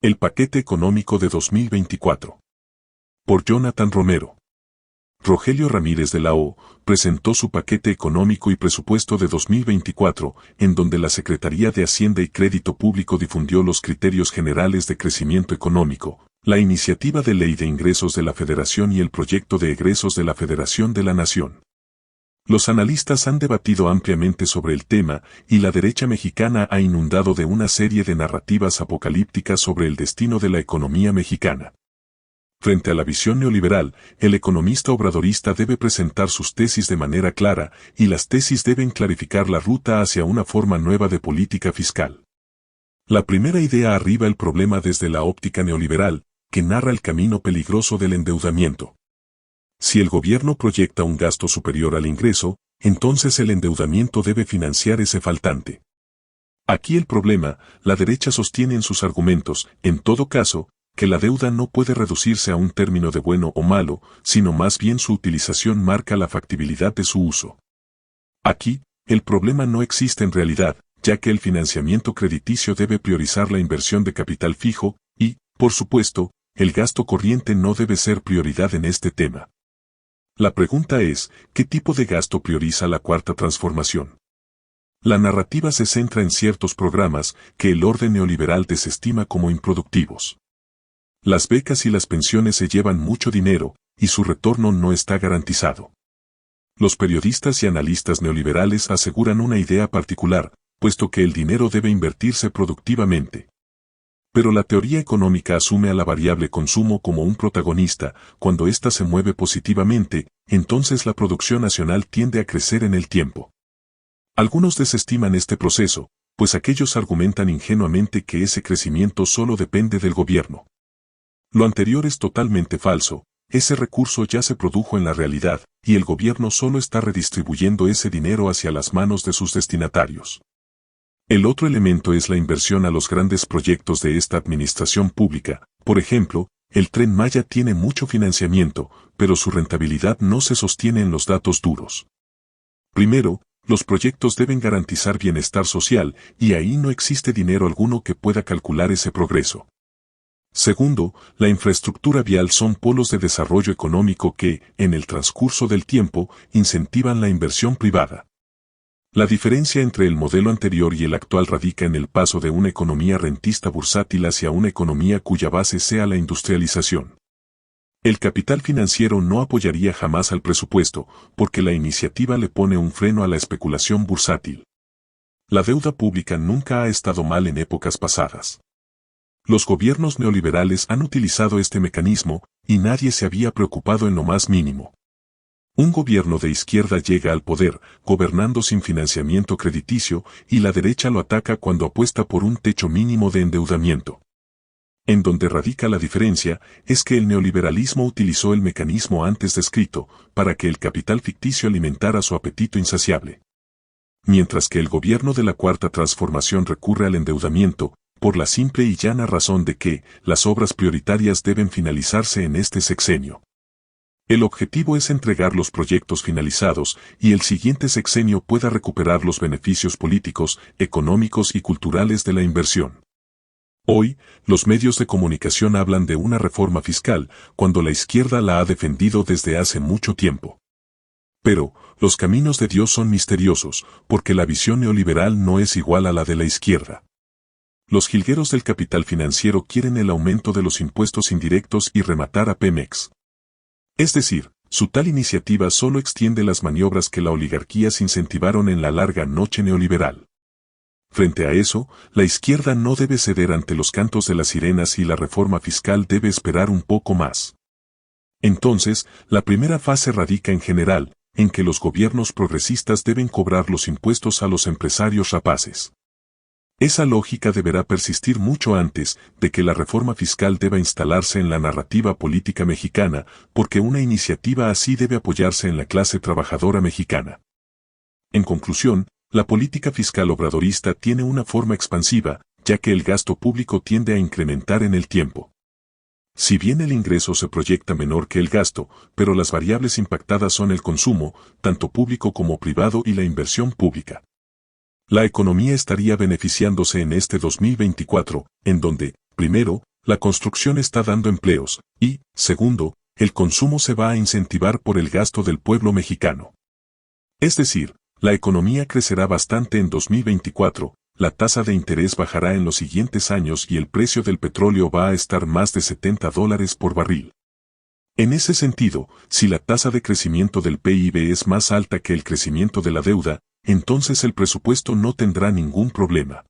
El paquete económico de 2024. Por Jonathan Romero. Rogelio Ramírez de la O. presentó su paquete económico y presupuesto de 2024, en donde la Secretaría de Hacienda y Crédito Público difundió los criterios generales de crecimiento económico, la iniciativa de ley de ingresos de la Federación y el proyecto de egresos de la Federación de la Nación. Los analistas han debatido ampliamente sobre el tema y la derecha mexicana ha inundado de una serie de narrativas apocalípticas sobre el destino de la economía mexicana. Frente a la visión neoliberal, el economista obradorista debe presentar sus tesis de manera clara y las tesis deben clarificar la ruta hacia una forma nueva de política fiscal. La primera idea arriba el problema desde la óptica neoliberal, que narra el camino peligroso del endeudamiento. Si el gobierno proyecta un gasto superior al ingreso, entonces el endeudamiento debe financiar ese faltante. Aquí el problema, la derecha sostiene en sus argumentos, en todo caso, que la deuda no puede reducirse a un término de bueno o malo, sino más bien su utilización marca la factibilidad de su uso. Aquí, el problema no existe en realidad, ya que el financiamiento crediticio debe priorizar la inversión de capital fijo, y, por supuesto, el gasto corriente no debe ser prioridad en este tema. La pregunta es, ¿qué tipo de gasto prioriza la Cuarta Transformación? La narrativa se centra en ciertos programas que el orden neoliberal desestima como improductivos. Las becas y las pensiones se llevan mucho dinero, y su retorno no está garantizado. Los periodistas y analistas neoliberales aseguran una idea particular, puesto que el dinero debe invertirse productivamente. Pero la teoría económica asume a la variable consumo como un protagonista, cuando ésta se mueve positivamente, entonces la producción nacional tiende a crecer en el tiempo. Algunos desestiman este proceso, pues aquellos argumentan ingenuamente que ese crecimiento solo depende del gobierno. Lo anterior es totalmente falso, ese recurso ya se produjo en la realidad, y el gobierno solo está redistribuyendo ese dinero hacia las manos de sus destinatarios. El otro elemento es la inversión a los grandes proyectos de esta administración pública. Por ejemplo, el Tren Maya tiene mucho financiamiento, pero su rentabilidad no se sostiene en los datos duros. Primero, los proyectos deben garantizar bienestar social, y ahí no existe dinero alguno que pueda calcular ese progreso. Segundo, la infraestructura vial son polos de desarrollo económico que, en el transcurso del tiempo, incentivan la inversión privada. La diferencia entre el modelo anterior y el actual radica en el paso de una economía rentista bursátil hacia una economía cuya base sea la industrialización. El capital financiero no apoyaría jamás al presupuesto, porque la iniciativa le pone un freno a la especulación bursátil. La deuda pública nunca ha estado mal en épocas pasadas. Los gobiernos neoliberales han utilizado este mecanismo, y nadie se había preocupado en lo más mínimo. Un gobierno de izquierda llega al poder, gobernando sin financiamiento crediticio, y la derecha lo ataca cuando apuesta por un techo mínimo de endeudamiento. En donde radica la diferencia, es que el neoliberalismo utilizó el mecanismo antes descrito, para que el capital ficticio alimentara su apetito insaciable. Mientras que el gobierno de la Cuarta Transformación recurre al endeudamiento, por la simple y llana razón de que, las obras prioritarias deben finalizarse en este sexenio. El objetivo es entregar los proyectos finalizados y el siguiente sexenio pueda recuperar los beneficios políticos, económicos y culturales de la inversión. Hoy, los medios de comunicación hablan de una reforma fiscal, cuando la izquierda la ha defendido desde hace mucho tiempo. Pero, los caminos de Dios son misteriosos, porque la visión neoliberal no es igual a la de la izquierda. Los jilgueros del capital financiero quieren el aumento de los impuestos indirectos y rematar a Pemex. Es decir, su tal iniciativa solo extiende las maniobras que la oligarquía se incentivaron en la larga noche neoliberal. Frente a eso, la izquierda no debe ceder ante los cantos de las sirenas y la reforma fiscal debe esperar un poco más. Entonces, la primera fase radica en general, en que los gobiernos progresistas deben cobrar los impuestos a los empresarios rapaces. Esa lógica deberá persistir mucho antes de que la reforma fiscal deba instalarse en la narrativa política mexicana, porque una iniciativa así debe apoyarse en la clase trabajadora mexicana. En conclusión, la política fiscal obradorista tiene una forma expansiva, ya que el gasto público tiende a incrementar en el tiempo. Si bien el ingreso se proyecta menor que el gasto, pero las variables impactadas son el consumo, tanto público como privado y la inversión pública. La economía estaría beneficiándose en este 2024, en donde, primero, la construcción está dando empleos, y, segundo, el consumo se va a incentivar por el gasto del pueblo mexicano. Es decir, la economía crecerá bastante en 2024, la tasa de interés bajará en los siguientes años y el precio del petróleo va a estar más de $70 por barril. En ese sentido, si la tasa de crecimiento del PIB es más alta que el crecimiento de la deuda, entonces el presupuesto no tendrá ningún problema.